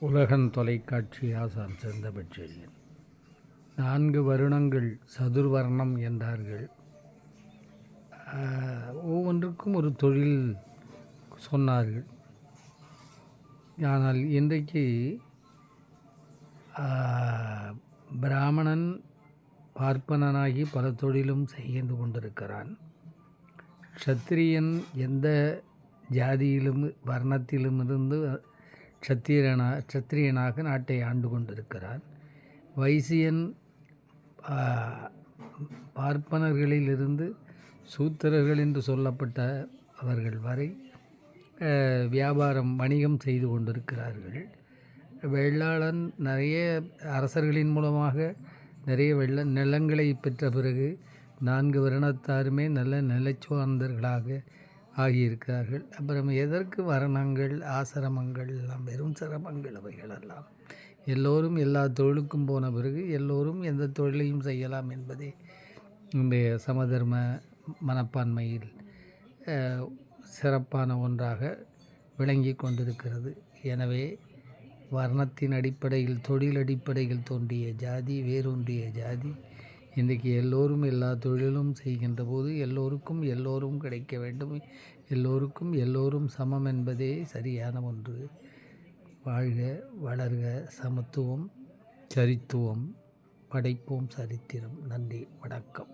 உலகன் தொலைக்காட்சி ஆசான் செந்தமிழ்ச்செழியன். 4 வருணங்கள் சதுர்வர்ணம் என்றார்கள். ஒவ்வொன்றுக்கும் ஒரு தொழில் சொன்னார்கள். ஆனால் இன்றைக்கு பிராமணன் பார்ப்பனனாகி பல தொழிலும் செய்து கொண்டிருக்கிறான். க்ஷத்திரியன் ஜாதியிலும் வர்ணத்திலும் இருந்து க்ஷத்திரியனாக நாட்டை ஆண்டு கொண்டிருக்கிறான். வைசியன் பார்ப்பனர்களிலிருந்து சூத்திரர்கள் என்று சொல்லப்பட்ட அவர்கள் வரை வியாபாரம் வணிகம் செய்து கொண்டிருக்கிறார்கள். வெள்ளாளன் நிறைய அரசர்களின் மூலமாக நிறைய நிலங்களை பெற்ற பிறகு 4 வருணத்தாருமே நல்ல நிலச்சுவார்ந்தர்களாக ஆகியிருக்கிறார்கள். அப்புறம் எதற்கு வர்ணங்கள் ஆசிரமங்கள் எல்லாம் வெறும் சிரமங்கள் அவைகளெல்லாம். எல்லோரும் எல்லா தொழிலுக்கும் போன பிறகு எல்லோரும் எந்த தொழிலையும் செய்யலாம் என்பதே இன்றைய சமதர்ம மனப்பான்மையில் சிறப்பான ஒன்றாக விளங்கி கொண்டிருக்கிறது. எனவே வர்ணத்தின் அடிப்படையில் தொழில் அடிப்படையில் தோன்றிய ஜாதி வேரூன்றிய ஜாதி இன்றைக்கு எல்லோரும் எல்லா தொழிலும் செய்கின்ற போது எல்லோரும் கிடைக்க வேண்டும், எல்லோரும் சமம் என்பதே சரியான ஒன்று. வாழ்க வளர்க சமத்துவம் சரித்துவம் படைப்போம் சரித்திரம். நன்றி, வணக்கம்.